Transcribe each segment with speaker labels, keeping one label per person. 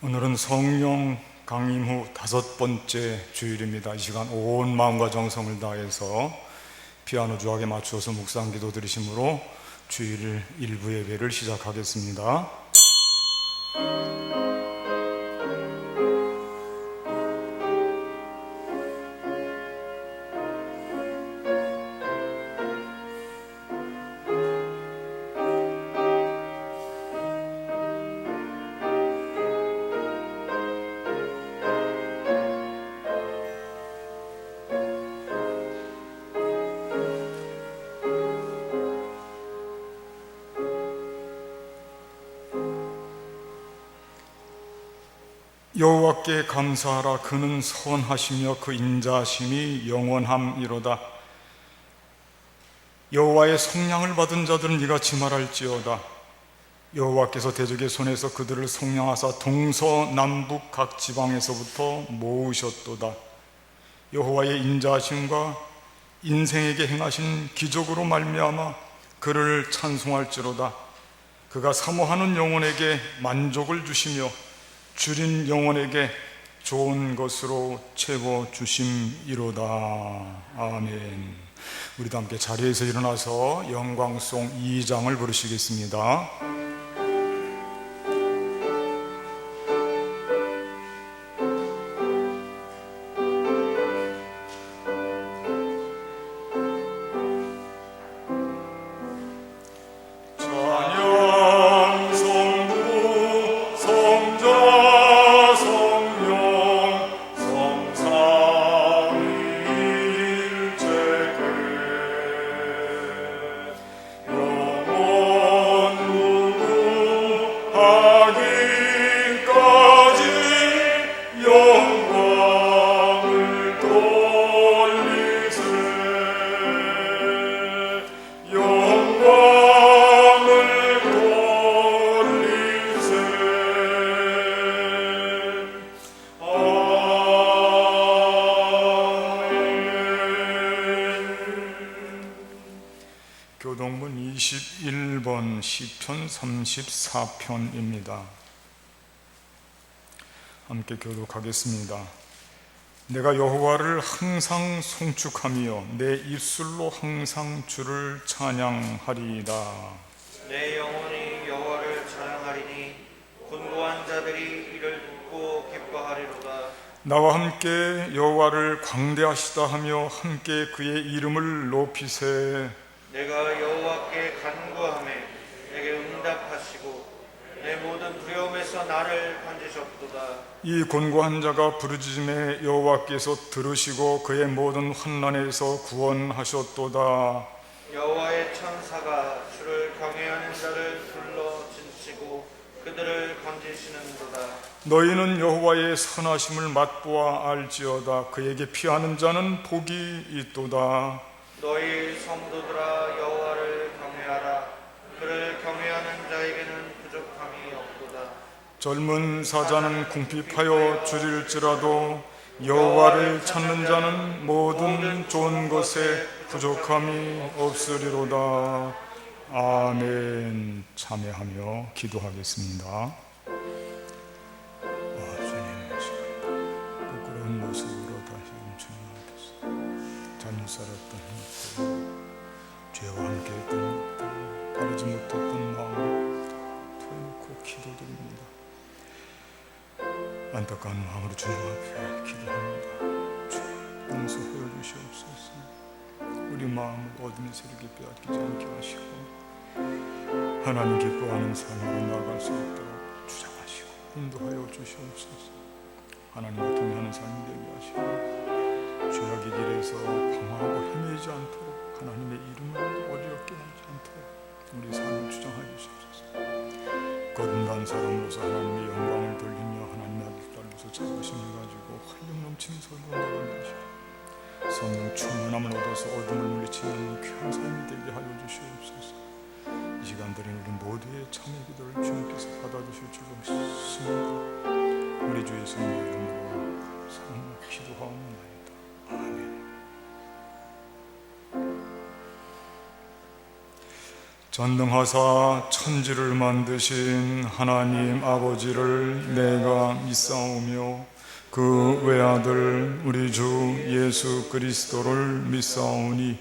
Speaker 1: 오늘은 성령 강림 후 5번째 주일입니다. 이 시간 온 마음과 정성을 다해서 피아노 조악에 맞추어서 묵상 기도 드리심으로 주일 일부 예배를 시작하겠습니다. 여호와께 감사하라. 그는 선하시며 그 인자심이 영원함이로다. 여호와의 속량을 받은 자들은 이같이 말할지어다. 여호와께서 대적의 손에서 그들을 속량하사 동서남북 각 지방에서부터 모으셨도다. 여호와의 인자하심과 인생에게 행하신 기적으로 말미암아 그를 찬송할지로다. 그가 사모하는 영혼에게 만족을 주시며 줄인 영혼에게 좋은 것으로 채워주심이로다. 아멘. 우리도 함께 자리에서 일어나서 영광송 2장을 부르시겠습니다. 교동문 21번 시편 34편입니다. 함께 교독하겠습니다. 내가 여호와를 항상 송축하며 내 입술로 항상 주를 찬양하리이다.
Speaker 2: 내 영혼이 여호와를 찬양하리니 곤고한 자들이 이를 듣고 기뻐하리로다.
Speaker 1: 나와 함께 여호와를 광대하시다 하며 함께 그의 이름을 높이세.
Speaker 2: 내가 여호와께 간구하매 내게 응답하시고 내 모든 두려움에서 나를 건지셨도다.
Speaker 1: 이 곤고한 자가 부르짖음에 여호와께서 들으시고 그의 모든 환난에서 구원하셨도다.
Speaker 2: 여호와의 천사가 주를 경외하는 자를 불러 진치고 그들을 건지시는도다.
Speaker 1: 너희는 여호와의 선하심을 맛보아 알지어다. 그에게 피하는 자는 복이 있도다.
Speaker 2: 너희 성도들아 여호와를 경외하라. 그를 경외하는 자에게는 부족함이 없도다.
Speaker 1: 젊은 사자는 궁핍하여 줄일지라도 여호와를 찾는 자는 모든 좋은 것에 부족함이 없으리로다. 아멘. 참여하며 기도하겠습니다. 주님, 부끄러운 모습으로 다시 주님 앞에서 잘못 살았던 죄와 함께 했던 것들, 바르지 못했던 마음 토해놓고 기도드립니다. 안타까운 마음으로 주님 앞에 기도합니다. 죄 용서하여 주시옵소서. 우리 마음을 어둠의 세력에 빼앗기지 않게 하시고 하나님 기뻐하는 삶으로 나아갈 수 있도록 주장하시고 인도하여 주시옵소서. 하나님과 동행하는 삶이 되게 하시고 죄악의 길에서 방황하고 헤매지 않도록 하나님의 이름을 어렵게 하지 않도록 우리 삶을 주장하여 주시옵소서. 거듭난 사람으로서 하나님의 영광을 돌리며 하나님의 아들로서 자부심을 가지고 활력 넘치는 삶으로 나아가시고 성령 충만함을 얻어서 어둠을 물리치는 귀한 삶이 되게 하여 주시옵소서. 이 시간 드린 우리 모두의 참회 기도를 주님께서 받아주실 줄 믿습니다. 우리 주 예수님의 이름으로 기도하옵나이다. 아멘. 전능하사 천지를 만드신 하나님 아버지를 내가 믿사오며 그 외아들 우리 주 예수 그리스도를 믿사오니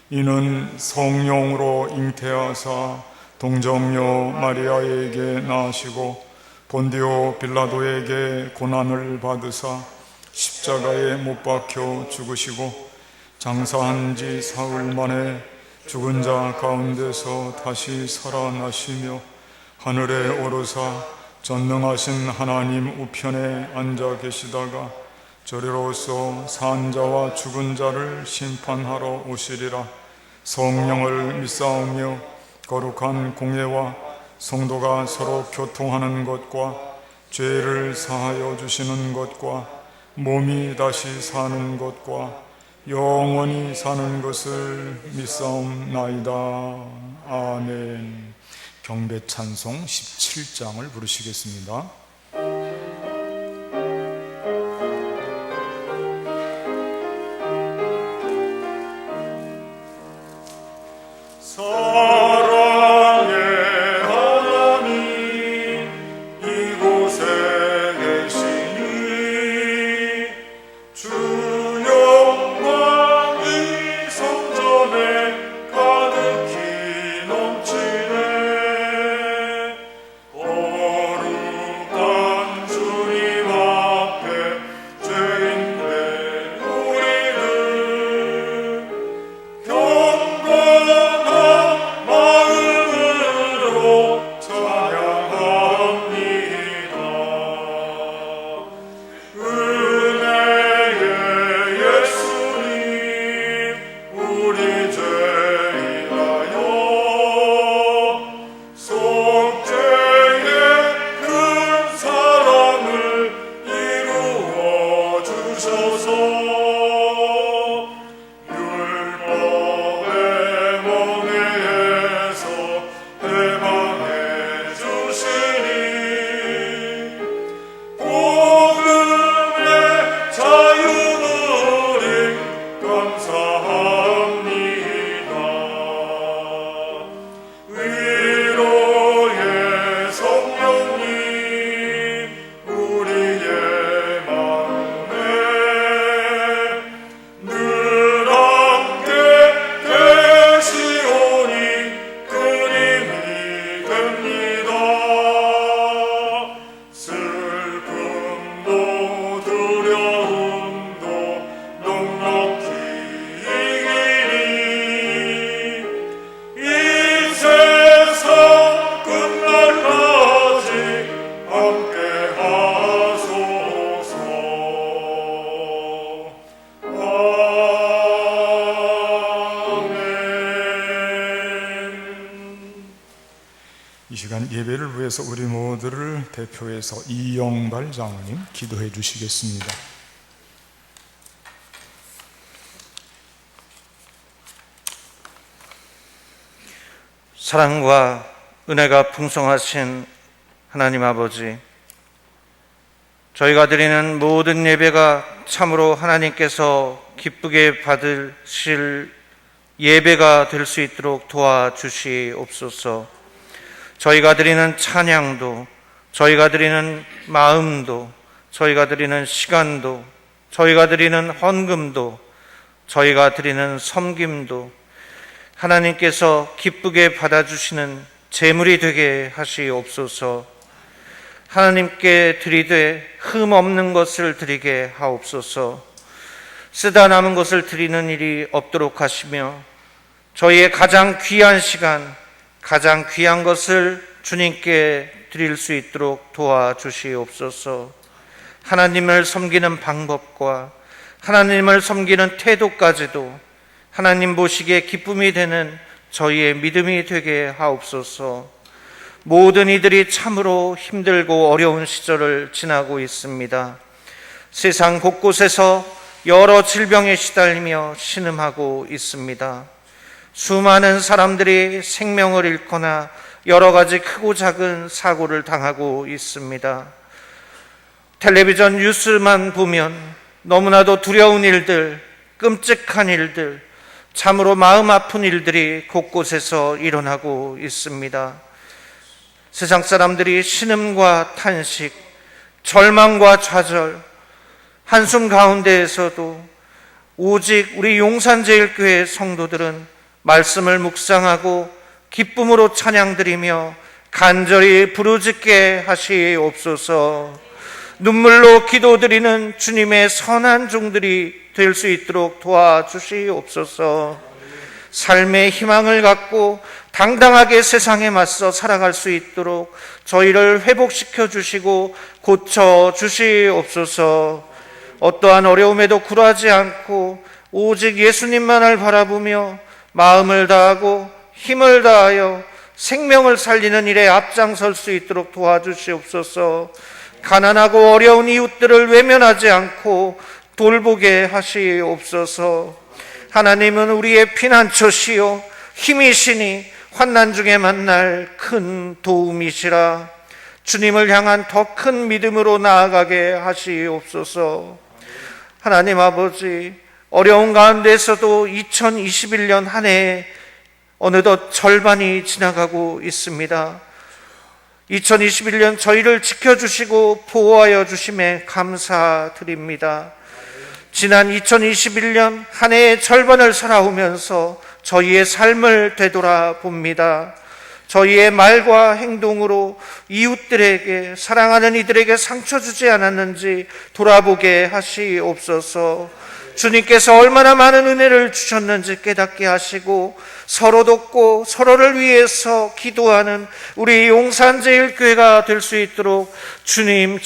Speaker 1: 이는 성령으로 잉태하사 동정녀 마리아에게 나시고 본디오 빌라도에게 고난을 받으사 십자가에 못 박혀 죽으시고 장사한 지 사흘 만에 죽은 자 가운데서 다시 살아나시며 하늘에 오르사 전능하신 하나님 우편에 앉아 계시다가 저리로서 산 자와 죽은 자를 심판하러 오시리라. 성령을 믿사오며 거룩한 공예와 성도가 서로 교통하는 것과 죄를 사하여 주시는 것과 몸이 다시 사는 것과 영원히 사는 것을 믿사옵나이다. 아멘. 경배 찬송 17장을 부르시겠습니다. 예배를 위해서 우리 모두를 대표해서 이영발 장로님 기도해 주시겠습니다.
Speaker 2: 사랑과 은혜가 풍성하신 하나님 아버지, 저희가 드리는 모든 예배가 참으로 하나님께서 기쁘게 받으실 예배가 될 수 있도록 도와주시옵소서. 저희가 드리는 찬양도, 저희가 드리는 마음도, 저희가 드리는 시간도, 저희가 드리는 헌금도, 저희가 드리는 섬김도 하나님께서 기쁘게 받아주시는 제물이 되게 하시옵소서. 하나님께 드리되 흠 없는 것을 드리게 하옵소서. 쓰다 남은 것을 드리는 일이 없도록 하시며 저희의 가장 귀한 시간, 가장 귀한 것을 주님께 드릴 수 있도록 도와주시옵소서. 하나님을 섬기는 방법과 하나님을 섬기는 태도까지도 하나님 보시기에 기쁨이 되는 저희의 믿음이 되게 하옵소서. 모든 이들이 참으로 힘들고 어려운 시절을 지나고 있습니다. 세상 곳곳에서 여러 질병에 시달리며 신음하고 있습니다. 수많은 사람들이 생명을 잃거나 여러 가지 크고 작은 사고를 당하고 있습니다. 텔레비전 뉴스만 보면 너무나도 두려운 일들, 끔찍한 일들, 참으로 마음 아픈 일들이 곳곳에서 일어나고 있습니다. 세상 사람들이 신음과 탄식, 절망과 좌절, 한숨 가운데에서도 오직 우리 용산제일교회 성도들은 말씀을 묵상하고 기쁨으로 찬양드리며 간절히 부르짖게 하시옵소서. 눈물로 기도드리는 주님의 선한 종들이 될 수 있도록 도와주시옵소서. 삶의 희망을 갖고 당당하게 세상에 맞서 살아갈 수 있도록 저희를 회복시켜 주시고 고쳐 주시옵소서. 어떠한 어려움에도 굴하지 않고 오직 예수님만을 바라보며 마음을 다하고 힘을 다하여 생명을 살리는 일에 앞장설 수 있도록 도와주시옵소서. 가난하고 어려운 이웃들을 외면하지 않고 돌보게 하시옵소서. 하나님은 우리의 피난처시요 힘이시니 환난 중에 만날 큰 도움이시라. 주님을 향한 더 큰 믿음으로 나아가게 하시옵소서. 하나님 아버지, 어려운 가운데서도 2021년 한 해에 어느덧 절반이 지나가고 있습니다. 2021년 저희를 지켜주시고 보호하여 주심에 감사드립니다. 지난 2021년 한 해의 절반을 살아오면서 저희의 삶을 되돌아봅니다. 저희의 말과 행동으로 이웃들에게, 사랑하는 이들에게 상처 주지 않았는지 돌아보게 하시옵소서. 주님께서 얼마나 많은 은혜를 주셨는지 깨닫게 하시고 서로 돕고 서로를 위해서 기도하는 우리 용산제일교회가 될 수 있도록 주님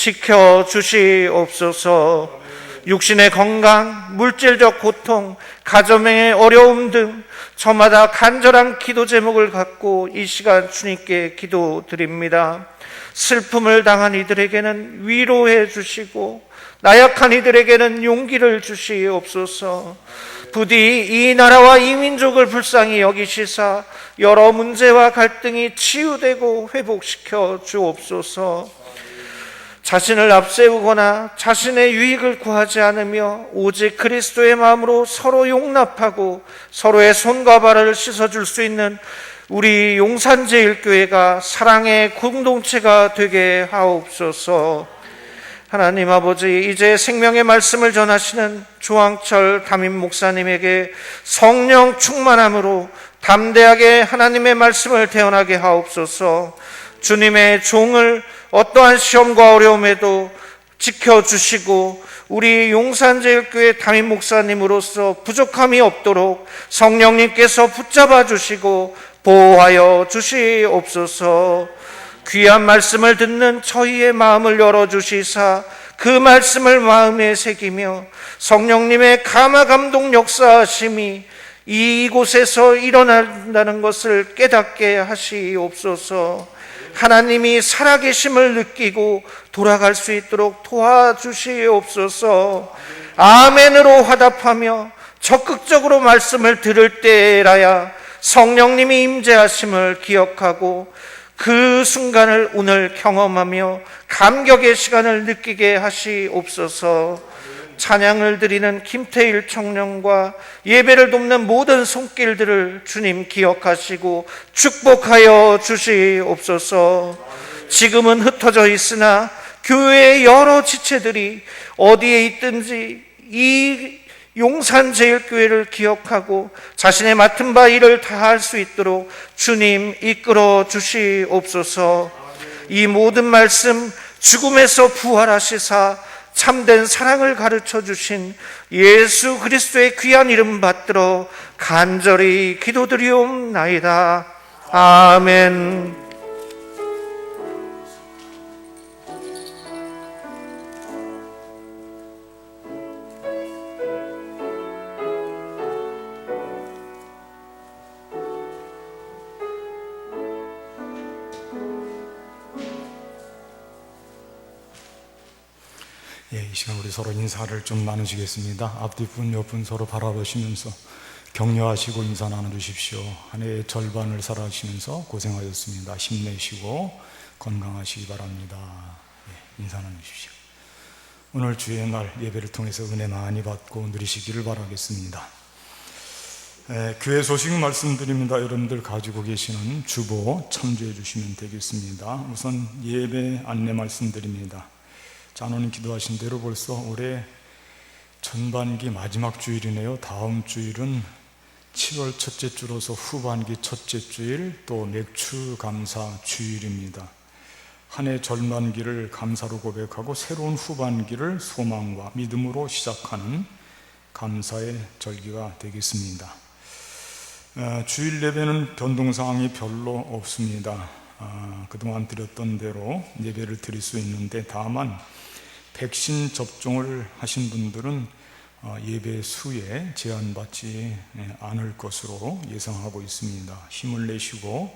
Speaker 2: 지켜주시옵소서. 육신의 건강, 물질적 고통, 가정의 어려움 등 저마다 간절한 기도 제목을 갖고 이 시간 주님께 기도드립니다. 슬픔을 당한 이들에게는 위로해 주시고 나약한 이들에게는 용기를 주시옵소서. 부디 이 나라와 이 민족을 불쌍히 여기시사 여러 문제와 갈등이 치유되고 회복시켜 주옵소서. 자신을 앞세우거나 자신의 유익을 구하지 않으며 오직 그리스도의 마음으로 서로 용납하고 서로의 손과 발을 씻어줄 수 있는 우리 용산제일교회가 사랑의 공동체가 되게 하옵소서. 하나님 아버지, 이제 생명의 말씀을 전하시는 조항철 담임 목사님에게 성령 충만함으로 담대하게 하나님의 말씀을 대언하게 하옵소서. 주님의 종을 어떠한 시험과 어려움에도 지켜주시고 우리 용산제일교회 담임 목사님으로서 부족함이 없도록 성령님께서 붙잡아 주시고 보호하여 주시옵소서. 귀한 말씀을 듣는 저희의 마음을 열어주시사 그 말씀을 마음에 새기며 성령님의 감화 감동 역사하심이 이곳에서 일어난다는 것을 깨닫게 하시옵소서. 하나님이 살아계심을 느끼고 돌아갈 수 있도록 도와주시옵소서. 아멘으로 화답하며 적극적으로 말씀을 들을 때라야 성령님이 임재하심을 기억하고 그 순간을 오늘 경험하며 감격의 시간을 느끼게 하시옵소서. 찬양을 드리는 김태일 청년과 예배를 돕는 모든 손길들을 주님 기억하시고 축복하여 주시옵소서. 지금은 흩어져 있으나 교회의 여러 지체들이 어디에 있든지 이 용산제일교회를 기억하고 자신의 맡은 바 일을 다할 수 있도록 주님 이끌어 주시옵소서. 이 모든 말씀 죽음에서 부활하시사 참된 사랑을 가르쳐 주신 예수 그리스도의 귀한 이름 받들어 간절히 기도드리옵나이다. 아멘.
Speaker 1: 이 시간 우리 서로 인사를 좀 나누시겠습니다. 앞뒤분 옆분 서로 바라보시면서 격려하시고 인사 나눠주십시오. 한 해의 절반을 살아가시면서 고생하셨습니다. 힘내시고 건강하시기 바랍니다. 인사 나누십시오. 오늘 주의 날 예배를 통해서 은혜 많이 받고 누리시기를 바라겠습니다. 교회 소식 말씀드립니다. 여러분들 가지고 계시는 주보 참조해 주시면 되겠습니다. 우선 예배 안내 말씀드립니다. 장로님 기도하신 대로 벌써 올해 전반기 마지막 주일이네요. 다음 주일은 7월 첫째 주로서 후반기 첫째 주일, 또 맥주 감사 주일입니다. 한 해 전반기를 감사로 고백하고 새로운 후반기를 소망과 믿음으로 시작하는 감사의 절기가 되겠습니다. 주일 예배는 변동사항이 별로 없습니다. 그동안 드렸던 대로 예배를 드릴 수 있는데, 다만 백신 접종을 하신 분들은 예배 수에 제한받지 않을 것으로 예상하고 있습니다. 힘을 내시고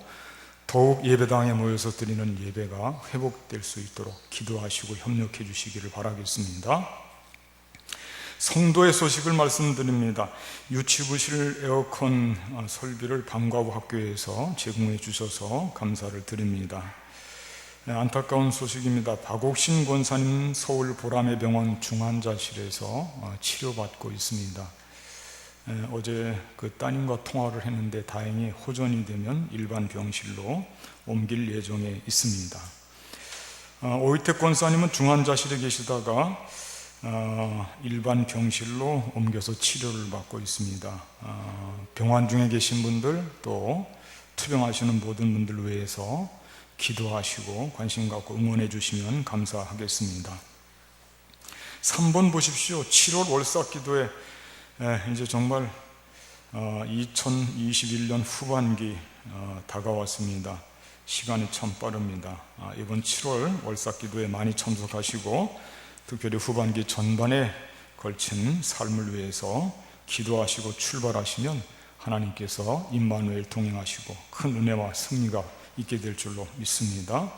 Speaker 1: 더욱 예배당에 모여서 드리는 예배가 회복될 수 있도록 기도하시고 협력해 주시기를 바라겠습니다. 성도의 소식을 말씀드립니다. 유치부실 에어컨 설비를 방과후 학교에서 제공해 주셔서 감사를 드립니다. 안타까운 소식입니다. 박옥신 권사님 서울 보라매 병원 중환자실에서 치료받고 있습니다. 어제 그 따님과 통화를 했는데 다행히 호전이 되면 일반 병실로 옮길 예정에 있습니다. 오이택 권사님은 중환자실에 계시다가 일반 병실로 옮겨서 치료를 받고 있습니다. 병환 중에 계신 분들, 또 투병하시는 모든 분들 위해서 기도하시고 관심 갖고 응원해 주시면 감사하겠습니다. 3번 보십시오. 7월 월삭 기도에 이제 정말 2021년 후반기 다가왔습니다. 시간이 참 빠릅니다. 이번 7월 월삭 기도에 많이 참석하시고 특별히 후반기 전반에 걸친 삶을 위해서 기도하시고 출발하시면 하나님께서 임마누엘 동행하시고 큰 은혜와 승리가 있게 될 줄로 믿습니다.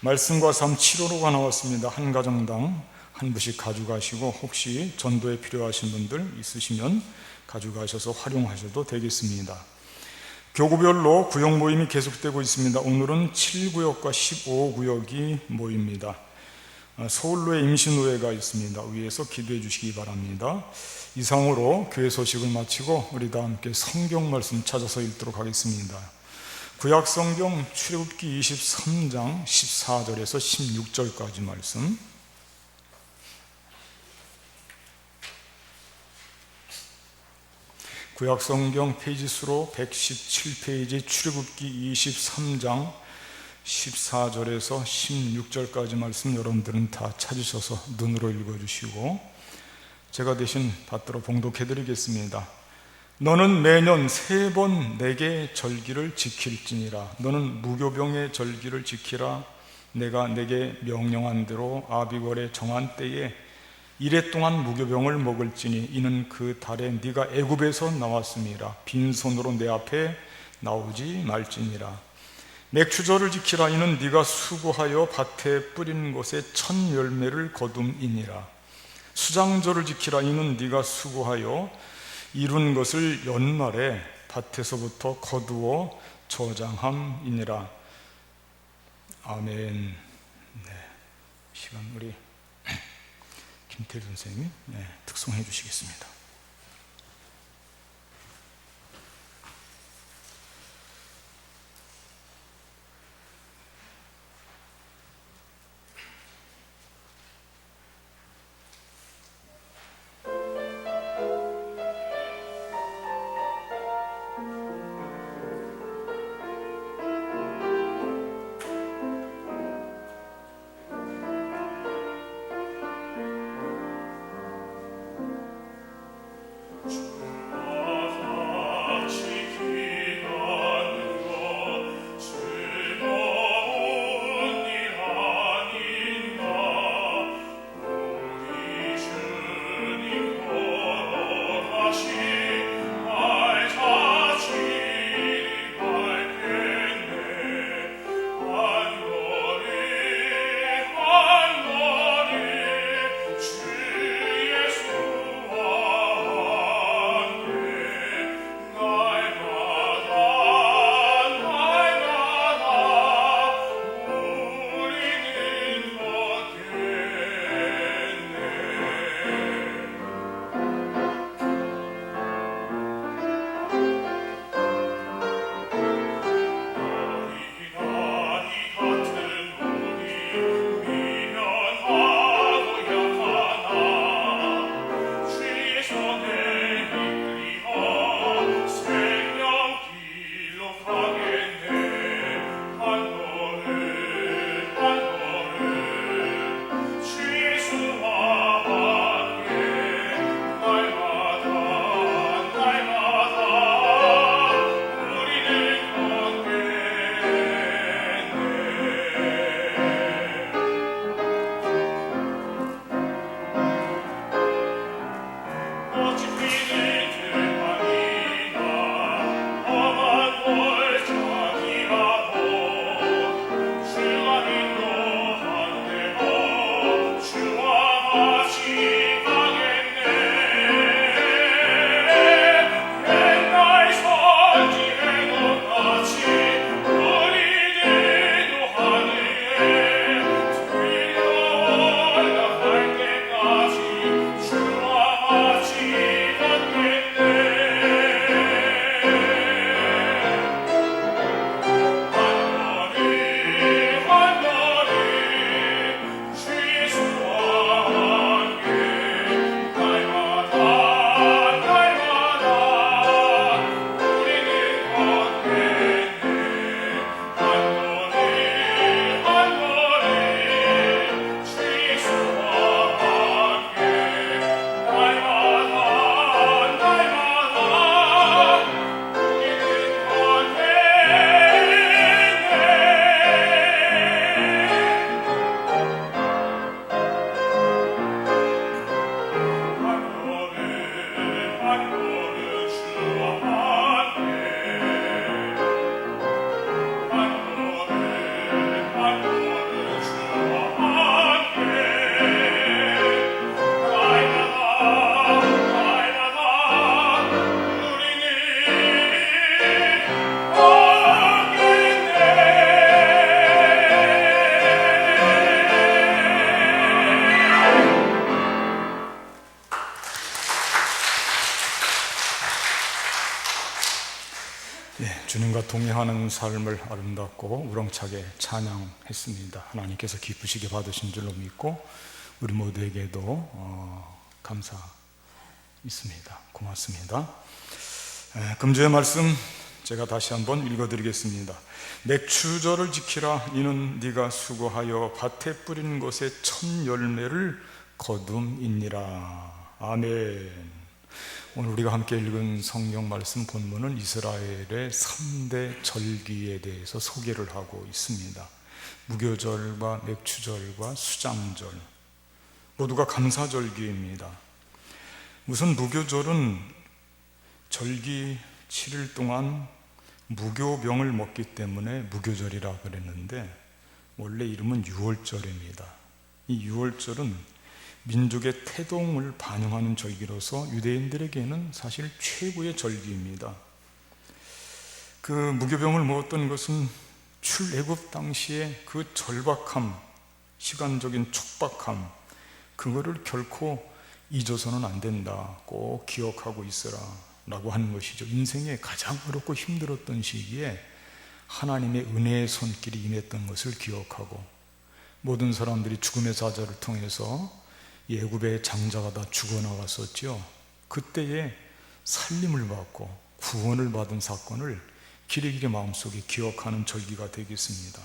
Speaker 1: 말씀과 삶 7호로가 나왔습니다. 한 가정당 한 부씩 가져가시고, 혹시 전도에 필요하신 분들 있으시면 가져가셔서 활용하셔도 되겠습니다. 교구별로 구역 모임이 계속되고 있습니다. 오늘은 7구역과 15구역이 모입니다. 서울로에 임시노회가 있습니다. 위에서 기도해 주시기 바랍니다. 이상으로 교회 소식을 마치고 우리 다 함께 성경 말씀 찾아서 읽도록 하겠습니다. 구약성경 출애굽기 23장 14절에서 16절까지 말씀, 구약성경 페이지 수로 117페이지 출애굽기 23장 14절에서 16절까지 말씀, 여러분들은 다 찾으셔서 눈으로 읽어주시고 제가 대신 받들어 봉독해 드리겠습니다. 너는 매년 3번 내게 절기를 지킬지니라. 너는 무교병의 절기를 지키라. 내가 내게 명령한 대로 아비월에 정한 때에 이래 동안 무교병을 먹을지니 이는 그 달에 네가 애굽에서 나왔음이라. 빈손으로 내 앞에 나오지 말지니라. 맥추절을 지키라. 이는 네가 수고하여 밭에 뿌린 곳에 첫 열매를 거둠이니라. 수장절을 지키라. 이는 네가 수고하여 이룬 것을 연말에 밭에서부터 거두어 저장함이니라. 아멘. 시간 우리 김태일 선생님이 특송해 주시겠습니다. 주님과 동행하는 삶을 아름답고 우렁차게 찬양했습니다. 하나님께서 기쁘시게 받으신 줄로 믿고 우리 모두에게도 감사 있습니다. 고맙습니다. 금주의 말씀 제가 다시 한번 읽어드리겠습니다. 맥추절을 지키라. 이는 네가 수고하여 밭에 뿌리는 것에 첫 열매를 거둠이니라. 아멘. 오늘 우리가 함께 읽은 성경 말씀 본문은 이스라엘의 3대 절기에 대해서 소개를 하고 있습니다. 무교절과 맥추절과 수장절, 모두가 감사절기입니다. 우선 무교절은 절기 7일 동안 무교병을 먹기 때문에 무교절이라 그랬는데 원래 이름은 유월절입니다. 이 유월절은 민족의 태동을 반영하는 절기로서 유대인들에게는 사실 최고의 절기입니다. 그 무교병을 먹었던 것은 출애굽 당시에 그 절박함, 시간적인 촉박함, 그거를 결코 잊어서는 안 된다. 꼭 기억하고 있어라 라고 하는 것이죠. 인생에 가장 어렵고 힘들었던 시기에 하나님의 은혜의 손길이 임했던 것을 기억하고, 모든 사람들이 죽음의 사자를 통해서 애굽의 장자가 다 죽어나갔었죠. 그때에 살림을 받고 구원을 받은 사건을 길이길이 마음속에 기억하는 절기가 되겠습니다.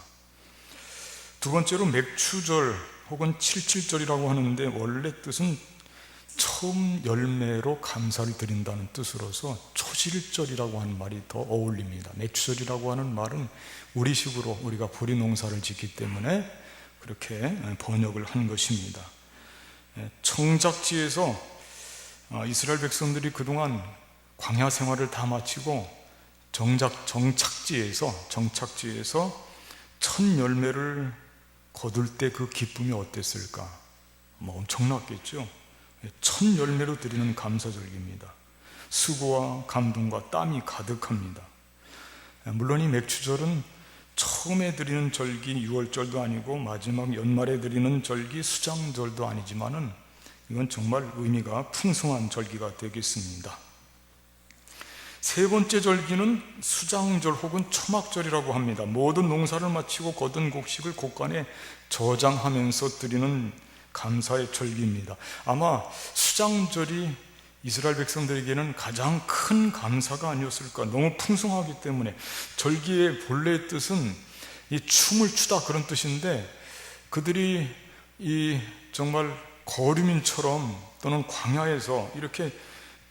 Speaker 1: 두 번째로 맥추절 혹은 칠칠절이라고 하는데 원래 뜻은 처음 열매로 감사를 드린다는 뜻으로서 초실절이라고 하는 말이 더 어울립니다. 맥추절이라고 하는 말은 우리식으로 우리가 보리 농사를 짓기 때문에 그렇게 번역을 한 것입니다. 청작지에서 이스라엘 백성들이 그동안 광야 생활을 다 마치고 정착지에서 첫 열매를 거둘 때 그 기쁨이 어땠을까? 엄청났겠죠. 첫 열매로 드리는 감사절기입니다. 수고와 감동과 땀이 가득합니다. 물론 이 맥추절은 처음에 드리는 절기 유월절도 아니고 마지막 연말에 드리는 절기 수장절도 아니지만은 이건 정말 의미가 풍성한 절기가 되겠습니다. 세 번째 절기는 수장절 혹은 초막절이라고 합니다. 모든 농사를 마치고 거둔 곡식을 곳간에 저장하면서 드리는 감사의 절기입니다. 아마 수장절이 이스라엘 백성들에게는 가장 큰 감사가 아니었을까. 너무 풍성하기 때문에. 절기의 본래의 뜻은 이 춤을 추다 그런 뜻인데, 그들이 이 정말 거류민처럼 또는 광야에서 이렇게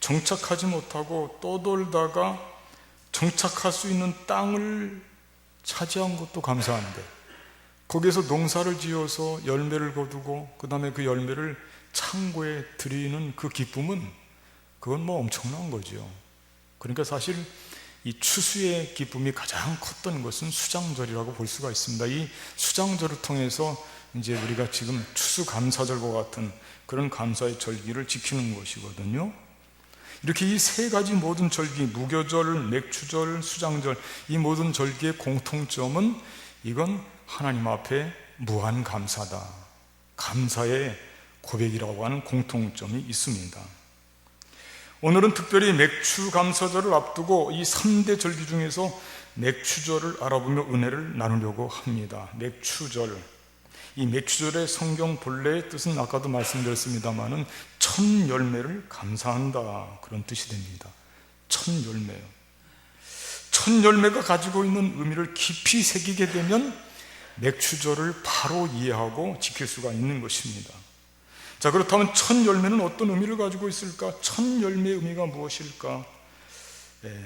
Speaker 1: 정착하지 못하고 떠돌다가 정착할 수 있는 땅을 차지한 것도 감사한데, 거기에서 농사를 지어서 열매를 거두고 그 다음에 그 열매를 창고에 드리는 그 기쁨은 그건 엄청난 거죠. 그러니까 사실 이 추수의 기쁨이 가장 컸던 것은 수장절이라고 볼 수가 있습니다. 이 수장절을 통해서 이제 우리가 지금 추수감사절과 같은 그런 감사의 절기를 지키는 것이거든요. 이렇게 이 세 가지 모든 절기, 무교절, 맥추절, 수장절, 이 모든 절기의 공통점은 이건 하나님 앞에 무한 감사다. 감사의 고백이라고 하는 공통점이 있습니다. 오늘은 특별히 맥추감사절을 앞두고 이 3대 절기 중에서 맥추절을 알아보며 은혜를 나누려고 합니다. 맥추절, 이 맥추절의 성경 본래의 뜻은 아까도 말씀드렸습니다마는 첫 열매를 감사한다, 그런 뜻이 됩니다. 첫 열매요. 첫 열매가 가지고 있는 의미를 깊이 새기게 되면 맥추절을 바로 이해하고 지킬 수가 있는 것입니다. 자, 그렇다면 첫 열매는 어떤 의미를 가지고 있을까? 첫 열매의 의미가 무엇일까?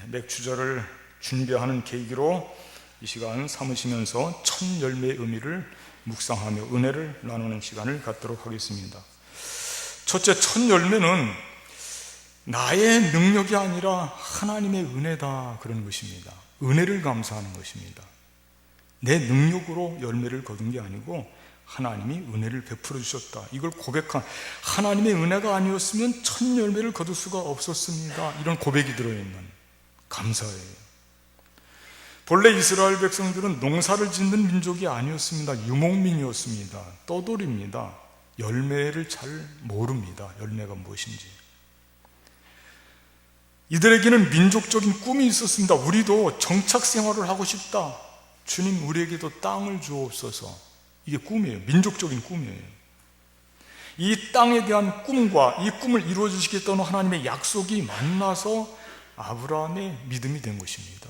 Speaker 1: 맥추절을 준비하는 계기로 이 시간 삼으시면서 첫 열매의 의미를 묵상하며 은혜를 나누는 시간을 갖도록 하겠습니다. 첫째, 첫 열매는 나의 능력이 아니라 하나님의 은혜다, 그런 것입니다. 은혜를 감사하는 것입니다. 내 능력으로 열매를 거둔 게 아니고 하나님이 은혜를 베풀어 주셨다, 이걸 고백한, 하나님의 은혜가 아니었으면 첫 열매를 거둘 수가 없었습니다, 이런 고백이 들어있는 감사예요. 본래 이스라엘 백성들은 농사를 짓는 민족이 아니었습니다. 유목민이었습니다. 떠돌입니다. 열매를 잘 모릅니다. 열매가 무엇인지. 이들에게는 민족적인 꿈이 있었습니다. 우리도 정착 생활을 하고 싶다. 주님, 우리에게도 땅을 주옵소서. 이게 꿈이에요. 민족적인 꿈이에요. 이 땅에 대한 꿈과 이 꿈을 이루어 주시겠다는 하나님의 약속이 만나서 아브라함의 믿음이 된 것입니다.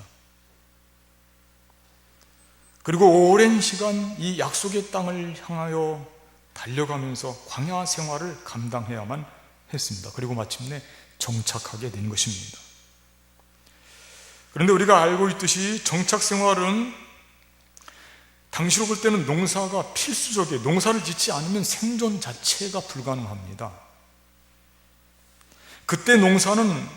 Speaker 1: 그리고 오랜 시간 이 약속의 땅을 향하여 달려가면서 광야 생활을 감당해야만 했습니다. 그리고 마침내 정착하게 된 것입니다. 그런데 우리가 알고 있듯이 정착 생활은 당시로 볼 때는 농사가 필수적이에요. 농사를 짓지 않으면 생존 자체가 불가능합니다. 그때 농사는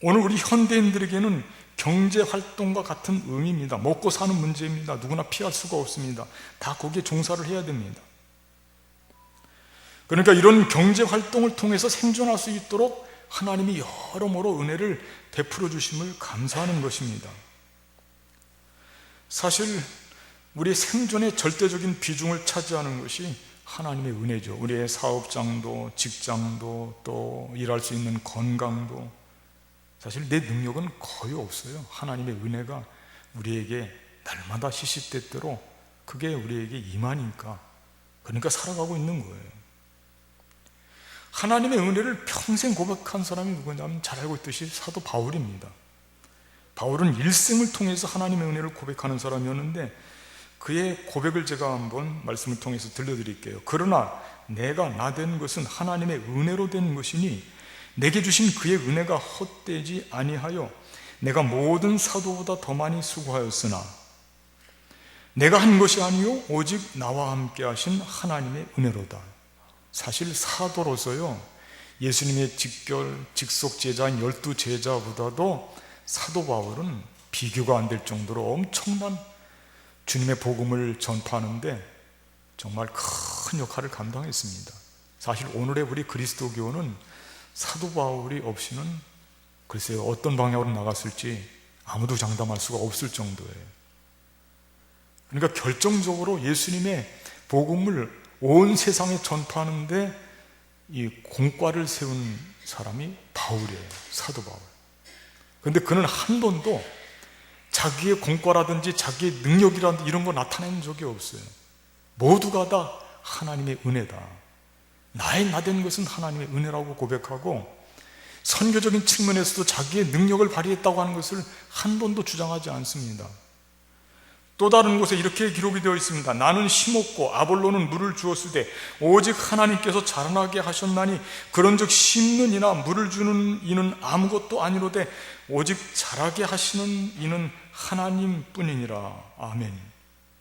Speaker 1: 오늘 우리 현대인들에게는 경제활동과 같은 의미입니다. 먹고 사는 문제입니다. 누구나 피할 수가 없습니다. 다 거기에 종사를 해야 됩니다. 그러니까 이런 경제활동을 통해서 생존할 수 있도록 하나님이 여러모로 은혜를 베풀어 주심을 감사하는 것입니다. 사실 우리의 생존의 절대적인 비중을 차지하는 것이 하나님의 은혜죠. 우리의 사업장도, 직장도, 또 일할 수 있는 건강도, 사실 내 능력은 거의 없어요. 하나님의 은혜가 우리에게 날마다 시시때때로 그게 우리에게 임하니까, 그러니까 살아가고 있는 거예요. 하나님의 은혜를 평생 고백한 사람이 누구냐면 잘 알고 있듯이 사도 바울입니다. 바울은 일생을 통해서 하나님의 은혜를 고백하는 사람이었는데 그의 고백을 제가 한번 말씀을 통해서 들려드릴게요. 그러나 내가 나 된 것은 하나님의 은혜로 된 것이니 내게 주신 그의 은혜가 헛되지 아니하여 내가 모든 사도보다 더 많이 수고하였으나 내가 한 것이 아니요 오직 나와 함께 하신 하나님의 은혜로다. 사실 사도로서요, 예수님의 직속 제자인 12제자보다도 사도 바울은 비교가 안 될 정도로 엄청난 주님의 복음을 전파하는데 정말 큰 역할을 감당했습니다. 사실 오늘의 우리 그리스도교는 사도 바울이 없이는 글쎄요, 어떤 방향으로 나갔을지 아무도 장담할 수가 없을 정도예요. 그러니까 결정적으로 예수님의 복음을 온 세상에 전파하는데 이 공과를 세운 사람이 바울이에요. 사도 바울. 그런데 그는 한 번도 자기의 공과라든지 자기의 능력이라든지 이런 거 나타낸 적이 없어요. 모두가 다 하나님의 은혜다. 나 된 것은 하나님의 은혜라고 고백하고 선교적인 측면에서도 자기의 능력을 발휘했다고 하는 것을 한 번도 주장하지 않습니다. 또 다른 곳에 이렇게 기록이 되어 있습니다. 나는 심었고 아볼로는 물을 주었으되 오직 하나님께서 자라나게 하셨나니 그런즉 심는 이나 물을 주는 이는 아무것도 아니로되 오직 자라게 하시는 이는 하나님뿐이니라. 아멘.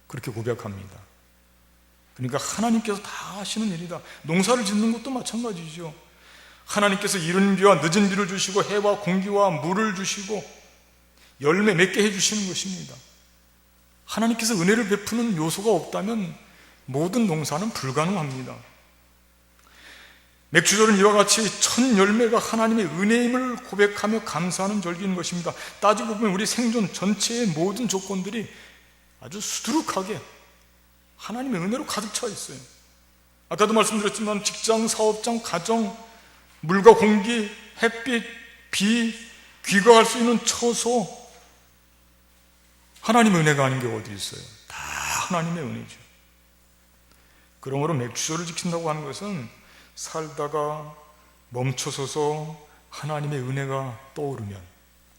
Speaker 1: 그렇게 고백합니다. 그러니까 하나님께서 다 하시는 일이다. 농사를 짓는 것도 마찬가지죠. 하나님께서 이른 비와 늦은 비를 주시고 해와 공기와 물을 주시고 열매 맺게 해주시는 것입니다. 하나님께서 은혜를 베푸는 요소가 없다면 모든 농사는 불가능합니다. 맥주절은 이와 같이 첫 열매가 하나님의 은혜임을 고백하며 감사하는 절기인 것입니다. 따지고 보면 우리 생존 전체의 모든 조건들이 아주 수두룩하게 하나님의 은혜로 가득 차 있어요. 아까도 말씀드렸지만 직장, 사업장, 가정, 물과 공기, 햇빛, 비, 귀가할 수 있는 처소, 하나님의 은혜가 아닌 게 어디 있어요? 다 하나님의 은혜죠. 그러므로 맥주절을 지킨다고 하는 것은 살다가 멈춰서서 하나님의 은혜가 떠오르면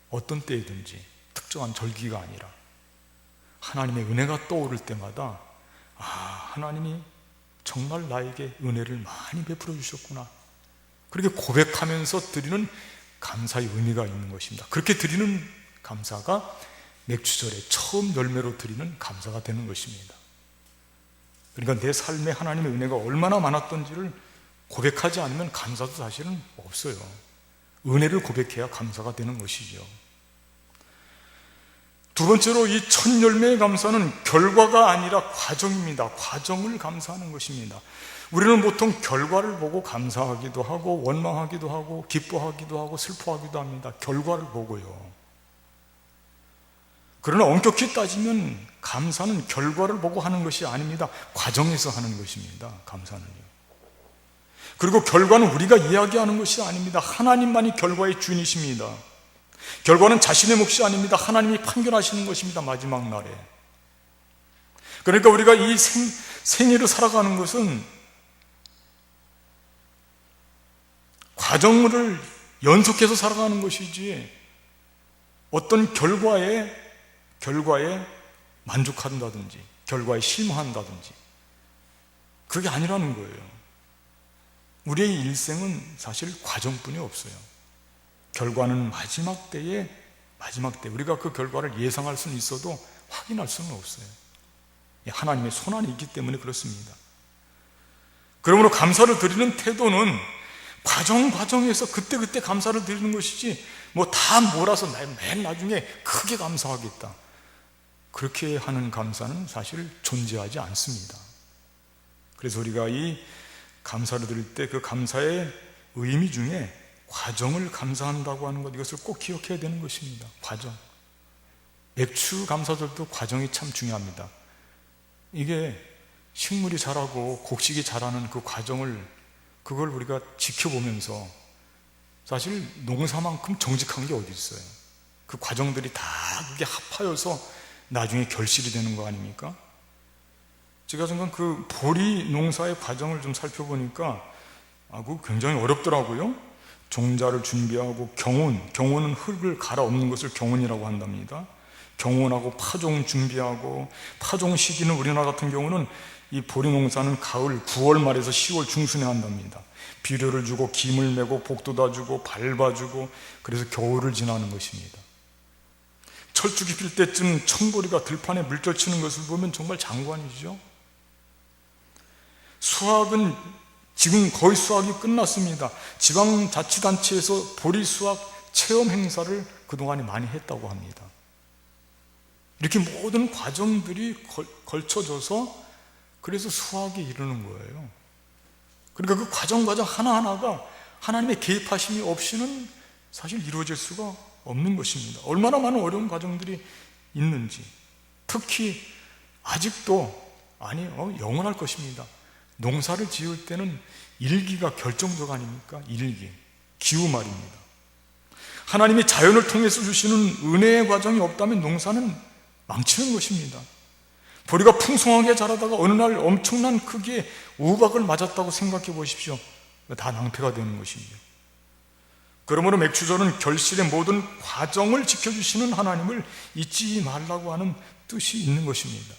Speaker 1: 어떤 때이든지 특정한 절기가 아니라 하나님의 은혜가 떠오를 때마다 하나님이 정말 나에게 은혜를 많이 베풀어 주셨구나, 그렇게 고백하면서 드리는 감사의 의미가 있는 것입니다. 그렇게 드리는 감사가 맥주절에 처음 열매로 드리는 감사가 되는 것입니다. 그러니까 내 삶에 하나님의 은혜가 얼마나 많았던지를 고백하지 않으면 감사도 사실은 없어요. 은혜를 고백해야 감사가 되는 것이죠. 두 번째로 이 첫 열매의 감사는 결과가 아니라 과정입니다. 과정을 감사하는 것입니다. 우리는 보통 결과를 보고 감사하기도 하고 원망하기도 하고 기뻐하기도 하고 슬퍼하기도 합니다. 결과를 보고요. 그러나 엄격히 따지면 감사는 결과를 보고 하는 것이 아닙니다. 과정에서 하는 것입니다. 감사는요. 그리고 결과는 우리가 이야기하는 것이 아닙니다. 하나님만이 결과의 주인이십니다. 결과는 자신의 몫이 아닙니다. 하나님이 판결하시는 것입니다. 마지막 날에. 그러니까 우리가 이 생애를 살아가는 것은 과정을 연속해서 살아가는 것이지 어떤 결과에 만족한다든지 결과에 실망한다든지 그게 아니라는 거예요. 우리의 일생은 사실 과정뿐이 없어요. 결과는 마지막 때에 우리가 그 결과를 예상할 수는 있어도 확인할 수는 없어요. 하나님의 손안에 있기 때문에 그렇습니다. 그러므로 감사를 드리는 태도는 과정에서 그때 감사를 드리는 것이지 뭐 다 몰아서 맨 나중에 크게 감사하겠다, 그렇게 하는 감사는 사실 존재하지 않습니다. 그래서 우리가 이 감사를 드릴 때 그 감사의 의미 중에 과정을 감사한다고 하는 것, 이것을 꼭 기억해야 되는 것입니다. 과정. 맥주 감사절도 과정이 참 중요합니다. 이게 식물이 자라고 곡식이 자라는 그 과정을, 그걸 우리가 지켜보면서 사실 농사만큼 정직한 게 어디 있어요. 그 과정들이 다 그게 합하여서 나중에 결실이 되는 거 아닙니까? 제가 잠깐 그 보리 농사의 과정을 좀 살펴보니까 그거 굉장히 어렵더라고요. 종자를 준비하고 경운은 흙을 갈아엎는 것을 경운이라고 한답니다. 경운하고 파종 준비하고, 파종 시기는 우리나라 같은 경우는 이 보리 농사는 가을 9월 말에서 10월 중순에 한답니다. 비료를 주고 김을 메고 복도다 주고 밟아주고, 그래서 겨울을 지나는 것입니다. 철쭉이 필 때쯤 청보리가 들판에 물결치는 것을 보면 정말 장관이죠. 수확은 지금 거의 수확이 끝났습니다. 지방자치단체에서 보리 수확 체험 행사를 그동안에 많이 했다고 합니다. 이렇게 모든 과정들이 걸쳐져서 그래서 수확에 이르는 거예요. 그러니까 그 과정 하나하나가 하나님의 개입하심이 없이는 사실 이루어질 수가 없는 것입니다. 얼마나 많은 어려운 과정들이 있는지, 특히 아직도 영원할 것입니다. 농사를 지을 때는 일기가 결정적 아닙니까? 일기, 기후 말입니다. 하나님이 자연을 통해서 주시는 은혜의 과정이 없다면 농사는 망치는 것입니다. 보리가 풍성하게 자라다가 어느 날 엄청난 크기의 우박을 맞았다고 생각해 보십시오. 다 낭패가 되는 것이죠. 그러므로 맥주절은 결실의 모든 과정을 지켜주시는 하나님을 잊지 말라고 하는 뜻이 있는 것입니다.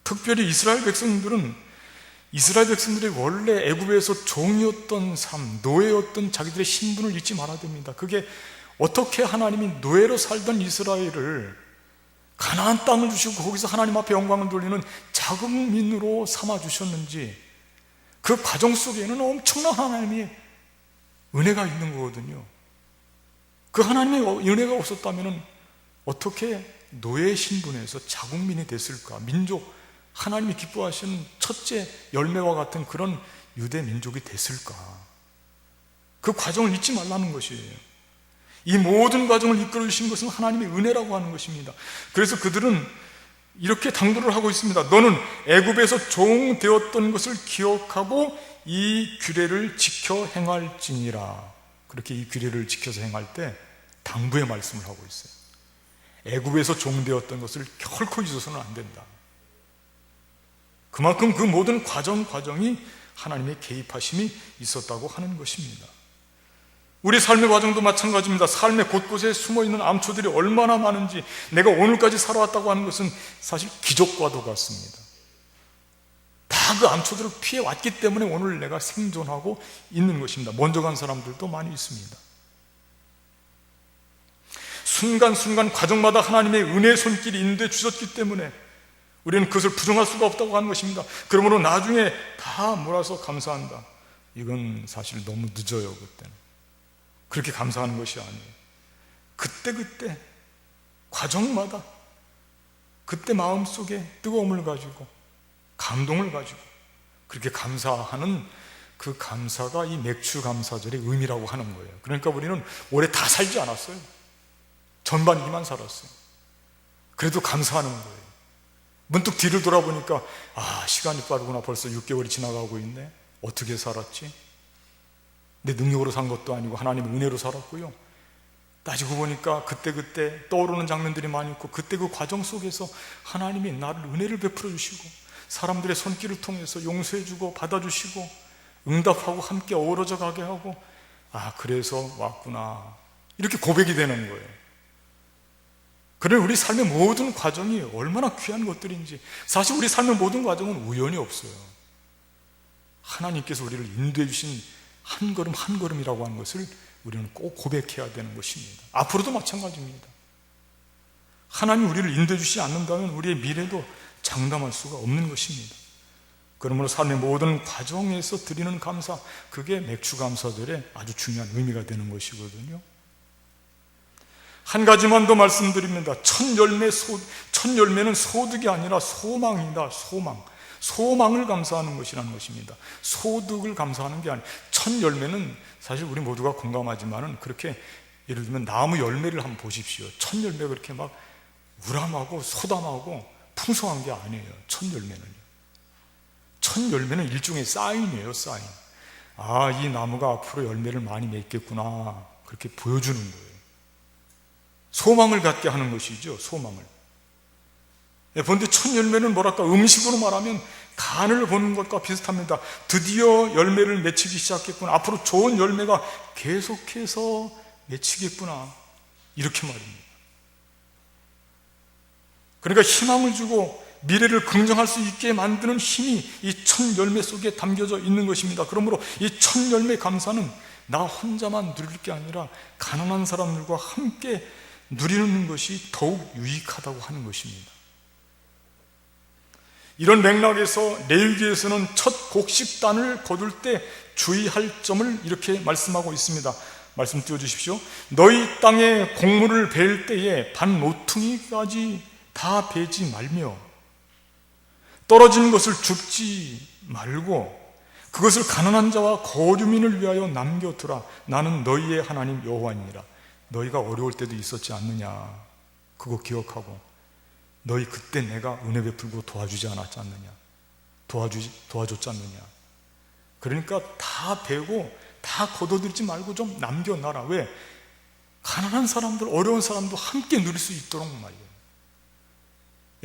Speaker 1: 특별히 이스라엘 백성들이 원래 애굽에서 종이었던 삶, 노예였던 자기들의 신분을 잊지 말아야 됩니다. 그게 어떻게 하나님이 노예로 살던 이스라엘을 가나안 땅을 주시고 거기서 하나님 앞에 영광을 돌리는 자국민으로 삼아주셨는지, 그 과정 속에는 엄청난 하나님의 은혜가 있는 거거든요. 그 하나님의 은혜가 없었다면 어떻게 노예 신분에서 자국민이 됐을까? 민족, 하나님이 기뻐하시는 첫째 열매와 같은 그런 유대 민족이 됐을까? 그 과정을 잊지 말라는 것이에요. 이 모든 과정을 이끌어 주신 것은 하나님의 은혜라고 하는 것입니다. 그래서 그들은 이렇게 당부를 하고 있습니다. 너는 애굽에서 종 되었던 것을 기억하고 이 규례를 지켜 행할지니라. 그렇게 이 규례를 지켜서 행할 때 당부의 말씀을 하고 있어요. 애굽에서 종 되었던 것을 결코 잊어서는 안 된다. 그만큼 그 모든 과정이 하나님의 개입하심이 있었다고 하는 것입니다. 우리 삶의 과정도 마찬가지입니다. 삶의 곳곳에 숨어있는 암초들이 얼마나 많은지, 내가 오늘까지 살아왔다고 하는 것은 사실 기적과도 같습니다. 다 그 암초들을 피해왔기 때문에 오늘 내가 생존하고 있는 것입니다. 먼저 간 사람들도 많이 있습니다. 순간순간 과정마다 하나님의 은혜의 손길이 인도해 주셨기 때문에 우리는 그것을 부정할 수가 없다고 하는 것입니다. 그러므로 나중에 다 몰아서 감사한다, 이건 사실 너무 늦어요. 그때는 그렇게 감사하는 것이 아니에요. 그때 과정마다 그때 마음속에 뜨거움을 가지고 감동을 가지고 그렇게 감사하는 그 감사가 이 맥주 감사절의 의미라고 하는 거예요. 그러니까 우리는 오래 다 살지 않았어요. 전반기만 살았어요. 그래도 감사하는 거예요. 문득 뒤를 돌아보니까 시간이 빠르구나. 벌써 6개월이 지나가고 있네. 어떻게 살았지? 내 능력으로 산 것도 아니고 하나님의 은혜로 살았고요. 따지고 보니까 그때그때 떠오르는 장면들이 많이 있고, 그때 그 과정 속에서 하나님이 나를 은혜를 베풀어 주시고 사람들의 손길을 통해서 용서해 주고 받아주시고 응답하고 함께 어우러져 가게 하고, 아, 그래서 왔구나, 이렇게 고백이 되는 거예요. 그래, 우리 삶의 모든 과정이 얼마나 귀한 것들인지. 사실 우리 삶의 모든 과정은 우연이 없어요. 하나님께서 우리를 인도해 주신 한 걸음 한 걸음이라고 하는 것을 우리는 꼭 고백해야 되는 것입니다. 앞으로도 마찬가지입니다. 하나님 우리를 인도해 주시지 않는다면 우리의 미래도 장담할 수가 없는 것입니다. 그러므로 삶의 모든 과정에서 드리는 감사, 그게 맥주감사절의 아주 중요한 의미가 되는 것이거든요. 한 가지만 더 말씀드립니다. 첫 열매는 소득이 아니라 소망이다. 소망을 감사하는 것이라는 것입니다. 소득을 감사하는 게 아니에요. 첫 열매는 사실 우리 모두가 공감하지만은, 그렇게 예를 들면 나무 열매를 한번 보십시오. 첫 열매가 그렇게 막 우람하고 소담하고 풍성한 게 아니에요. 첫 열매는 일종의 사인이에요. 사인. 아, 이 나무가 앞으로 열매를 많이 맺겠구나, 그렇게 보여주는 거예요. 소망을 갖게 하는 것이죠. 소망을. 그런데 첫 열매는 뭐랄까, 음식으로 말하면 간을 보는 것과 비슷합니다. 드디어 열매를 맺히기 시작했구나, 앞으로 좋은 열매가 계속해서 맺히겠구나, 이렇게 말입니다. 그러니까 희망을 주고 미래를 긍정할 수 있게 만드는 힘이 이 첫 열매 속에 담겨져 있는 것입니다. 그러므로 이 첫 열매 감사는 나 혼자만 누릴 게 아니라 가난한 사람들과 함께 누리는 것이 더욱 유익하다고 하는 것입니다. 이런 맥락에서 레위기에서는 첫 곡식단을 거둘 때 주의할 점을 이렇게 말씀하고 있습니다. 말씀 띄워주십시오. 너희 땅에 곡물을 베일 때에 반 모퉁이까지 다 베지 말며 떨어진 것을 줍지 말고 그것을 가난한 자와 거류민을 위하여 남겨두라. 나는 너희의 하나님 여호와니라. 너희가 어려울 때도 있었지 않느냐, 그거 기억하고 너희 그때 내가 은혜 베풀고 도와주지 않았지 않느냐, 도와줬지 않느냐. 그러니까 다 베고 다 거둬들지 말고 좀 남겨놔라. 왜? 가난한 사람들, 어려운 사람도 함께 누릴 수 있도록 말이에요.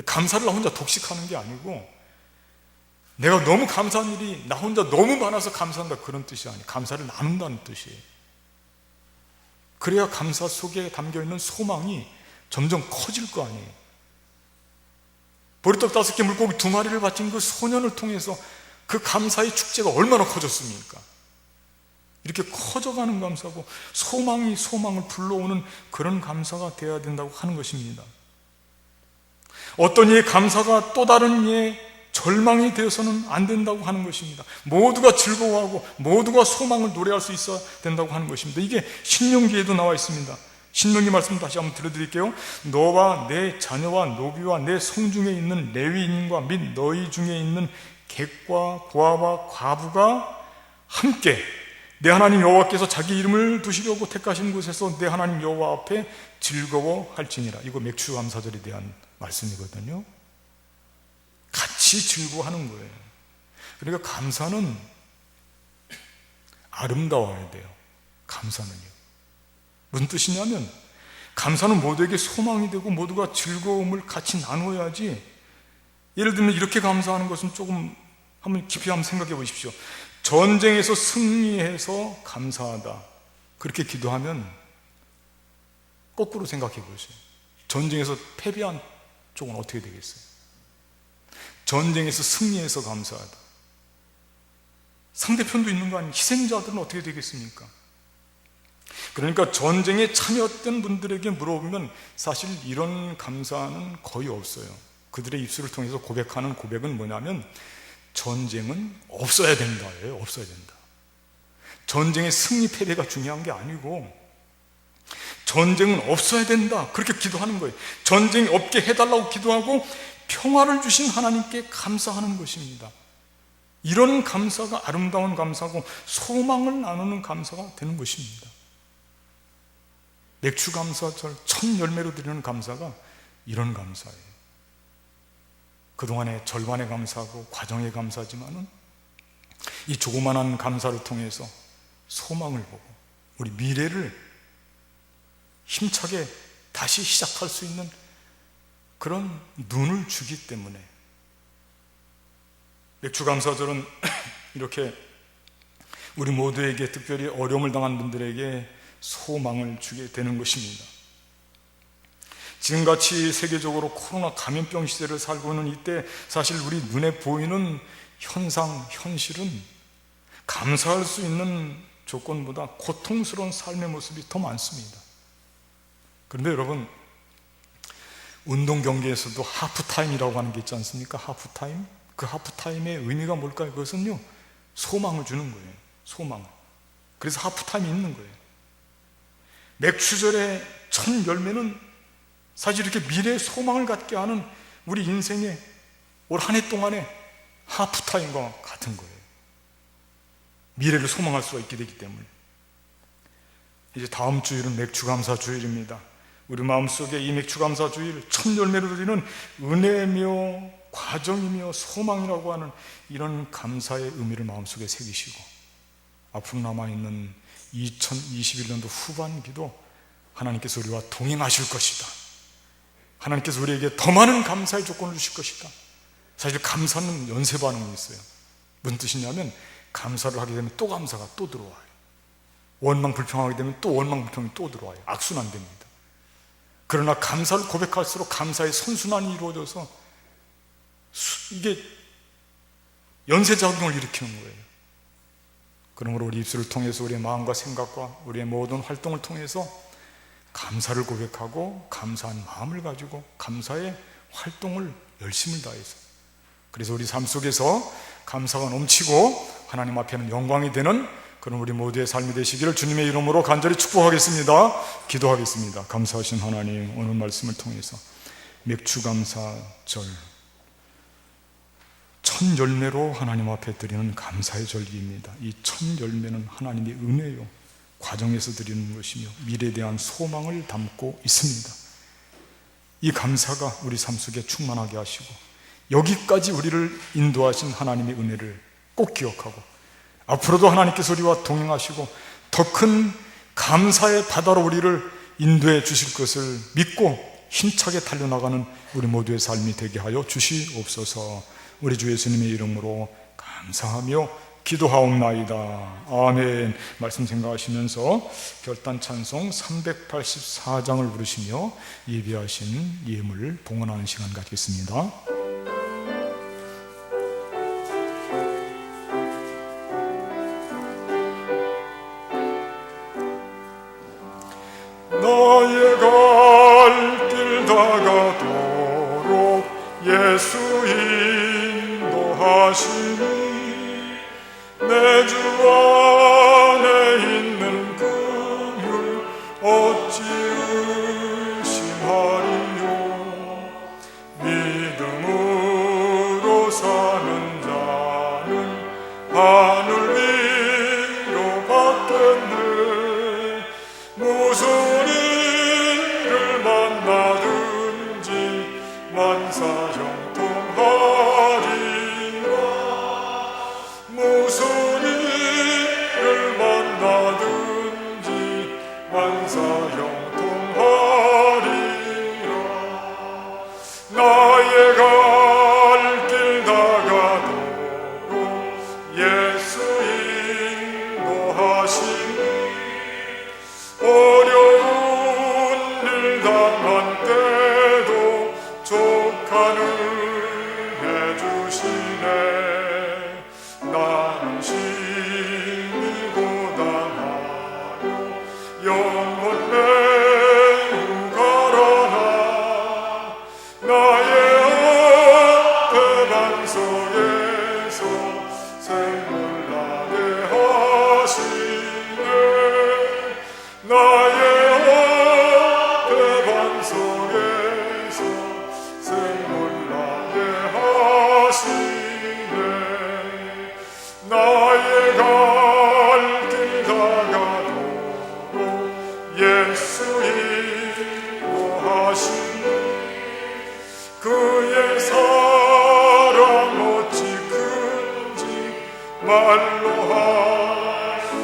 Speaker 1: 감사를 나 혼자 독식하는 게 아니고, 내가 너무 감사한 일이 나 혼자 너무 많아서 감사한다, 그런 뜻이 아니에요. 감사를 나눈다는 뜻이에요. 그래야 감사 속에 담겨있는 소망이 점점 커질 거 아니에요. 보리떡 5개 물고기 2마리를 바친 그 소년을 통해서 그 감사의 축제가 얼마나 커졌습니까? 이렇게 커져가는 감사고 소망이 소망을 불러오는 그런 감사가 되어야 된다고 하는 것입니다. 어떤 이의 감사가 또 다른 이의 절망이 되어서는 안 된다고 하는 것입니다. 모두가 즐거워하고 모두가 소망을 노래할 수 있어야 된다고 하는 것입니다. 이게 신명기에도 나와 있습니다. 신명기 말씀 다시 한번 들려드릴게요. 너와 내 자녀와 노비와 내 성중에 있는 레위인과 및 너희 중에 있는 객과 고아와 과부가 함께 내 하나님 여호와께서 자기 이름을 두시려고 택하신 곳에서 내 하나님 여호와 앞에 즐거워할지니라. 이거 맥주감사절에 대한 말씀이거든요. 같이 즐거워하는 거예요. 그러니까 감사는 아름다워야 돼요. 감사는요. 무슨 뜻이냐면, 감사는 모두에게 소망이 되고 모두가 즐거움을 같이 나눠야지. 예를 들면 이렇게 감사하는 것은 조금 한번 깊이 한번 생각해 보십시오. 전쟁에서 승리해서 감사하다, 그렇게 기도하면 거꾸로 생각해 보세요. 전쟁에서 패배한 쪽은 어떻게 되겠어요? 전쟁에서 승리해서 감사하다, 상대편도 있는 거 아니에요? 희생자들은 어떻게 되겠습니까? 그러니까 전쟁에 참여했던 분들에게 물어보면 사실 이런 감사는 거의 없어요. 그들의 입술을 통해서 고백하는 고백은 뭐냐면, 전쟁은 없어야 된다예요. 없어야 된다. 전쟁의 승리 패배가 중요한 게 아니고 전쟁은 없어야 된다, 그렇게 기도하는 거예요. 전쟁이 없게 해달라고 기도하고 평화를 주신 하나님께 감사하는 것입니다. 이런 감사가 아름다운 감사고 소망을 나누는 감사가 되는 것입니다. 맥주감사절 첫 열매로 드리는 감사가 이런 감사예요. 그동안의 절반의 감사하고 과정의 감사지만은 이 조그만한 감사를 통해서 소망을 보고 우리 미래를 힘차게 다시 시작할 수 있는 그런 눈을 주기 때문에 맥주감사절은 이렇게 우리 모두에게, 특별히 어려움을 당한 분들에게 소망을 주게 되는 것입니다. 지금같이 세계적으로 코로나 감염병 시대를 살고 있는 이때 사실 우리 눈에 보이는 현상, 현실은 감사할 수 있는 조건보다 고통스러운 삶의 모습이 더 많습니다. 그런데 여러분, 운동 경기에서도 하프타임이라고 하는 게 있지 않습니까? 하프타임? 그 하프타임의 의미가 뭘까요? 그것은요, 소망을 주는 거예요. 소망을. 그래서 하프타임이 있는 거예요. 맥주절의 첫 열매는 사실 이렇게 미래의 소망을 갖게 하는 우리 인생의 올 한 해 동안의 하프타임과 같은 거예요. 미래를 소망할 수가 있게 되기 때문에. 이제 다음 주일은 맥주감사 주일입니다. 우리 마음속에 이 맥주감사 주일 첫 열매를 드리는 은혜며 과정이며 소망이라고 하는 이런 감사의 의미를 마음속에 새기시고, 앞으로 남아있는 2021년도 후반기도 하나님께서 우리와 동행하실 것이다. 하나님께서 우리에게 더 많은 감사의 조건을 주실 것이다. 사실 감사는 연쇄 반응이 있어요. 무슨 뜻이냐면, 감사를 하게 되면 또 감사가 또 들어와요. 원망 불평하게 되면 또 원망 불평이 또 들어와요. 악순환됩니다. 그러나 감사를 고백할수록 감사의 선순환이 이루어져서 이게 연쇄작용을 일으키는 거예요. 그러므로 우리 입술을 통해서 우리의 마음과 생각과 우리의 모든 활동을 통해서 감사를 고백하고 감사한 마음을 가지고 감사의 활동을 열심을 다해서, 그래서 우리 삶 속에서 감사가 넘치고 하나님 앞에는 영광이 되는 그런 우리 모두의 삶이 되시기를 주님의 이름으로 간절히 축복하겠습니다. 기도하겠습니다. 감사하신 하나님, 오늘 말씀을 통해서 맥주감사절 첫 열매로 하나님 앞에 드리는 감사의 절기입니다. 이 첫 열매는 하나님의 은혜요, 과정에서 드리는 것이며 미래에 대한 소망을 담고 있습니다. 이 감사가 우리 삶 속에 충만하게 하시고 여기까지 우리를 인도하신 하나님의 은혜를 꼭 기억하고, 앞으로도 하나님께서 우리와 동행하시고 더 큰 감사의 바다로 우리를 인도해 주실 것을 믿고 힘차게 달려나가는 우리 모두의 삶이 되게 하여 주시옵소서. 우리 주 예수님의 이름으로 감사하며 기도하옵나이다. 아멘. 말씀 생각하시면서 결단 찬송 384장을 부르시며 예비하신 예물 봉헌하는 시간 갖겠습니다.
Speaker 2: 나의 갈 길 다가도록 예수 인도하시니 내 주 안에 있는 긍휼 어찌 의심하리요. 믿음으로 사는 자는 하늘 위로 받겠네. 무슨 일을 만나든지 만사형통하리라. 무슨 일을 만나든지 만사형통하리라. 나의 갈 길 다가도록 예수 인도하시니 어려운 일 당한 때도 족하는 해주시네. 나는 심히 고단하여 영원 매우 가라나. 나의 앞에 반석에서 생물 나게 하시네. 나의 앞에 반석에서 생물 나게 하시네. 나의 갈 길 다가도록 예수 인도하시니 그의 사랑 어찌 큰지 말로 하시오.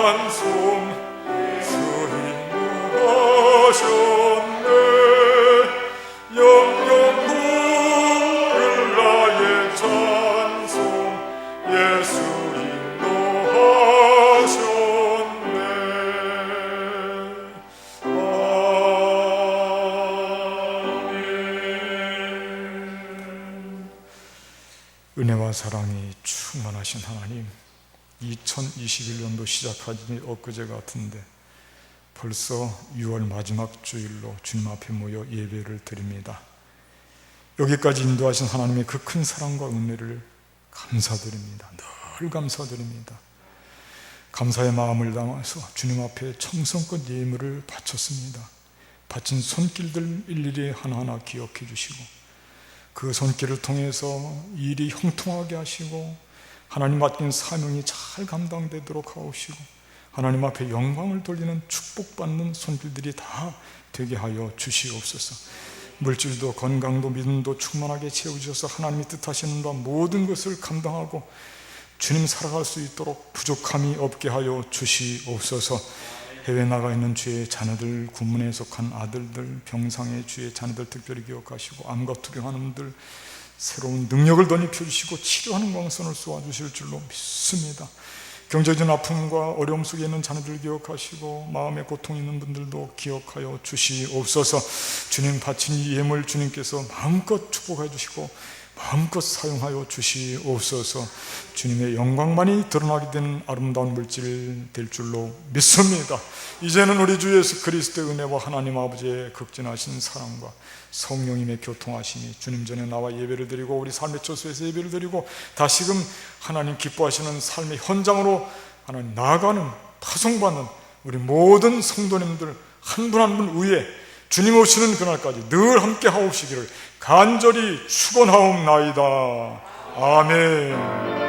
Speaker 2: 찬송 인도하셨네 영영 부를 나의 찬송 예수 인도하셨네 아멘.
Speaker 1: 은혜와 사랑이 충만하신 하나님, 2021년도 시작한 지 엊그제 같은데 벌써 6월 마지막 주일로 주님 앞에 모여 예배를 드립니다. 여기까지 인도하신 하나님의 그 큰 사랑과 은혜를 감사드립니다. 늘 감사드립니다. 감사의 마음을 담아서 주님 앞에 정성껏 예물을 바쳤습니다. 바친 손길들 일일이 하나하나 기억해 주시고 그 손길을 통해서 일이 형통하게 하시고 하나님 맡긴 사명이 잘 감당되도록 하옵시고 하나님 앞에 영광을 돌리는 축복받는 손길들이 다 되게 하여 주시옵소서. 물질도 건강도 믿음도 충만하게 채워주셔서 하나님이 뜻하시는 바 모든 것을 감당하고 주님 살아갈 수 있도록 부족함이 없게 하여 주시옵소서. 해외 나가 있는 주의 자녀들, 군문에 속한 아들들, 병상의 주의 자녀들 특별히 기억하시고 암과 투병하는 분들 새로운 능력을 덧입혀 주시고 치료하는 광선을 쏘아주실 줄로 믿습니다. 경제적인 아픔과 어려움 속에 있는 자녀들 기억하시고 마음에 고통 있는 분들도 기억하여 주시옵소서. 주님 바친 이 예물 주님께서 마음껏 축복해 주시고 마음껏 사용하여 주시옵소서. 주님의 영광만이 드러나게 되는 아름다운 물질 될 줄로 믿습니다. 이제는 우리 주 예수 그리스도의 은혜와 하나님 아버지의 극진하신 사랑과 성령님의 교통하심이 주님 전에 나와 예배를 드리고 우리 삶의 처소에서 예배를 드리고 다시금 하나님 기뻐하시는 삶의 현장으로 하나님 나아가는 파송받는 우리 모든 성도님들 한 분 한 분 위에 주님 오시는 그날까지 늘 함께 하옵시기를 간절히 축원하옵나이다. 아멘.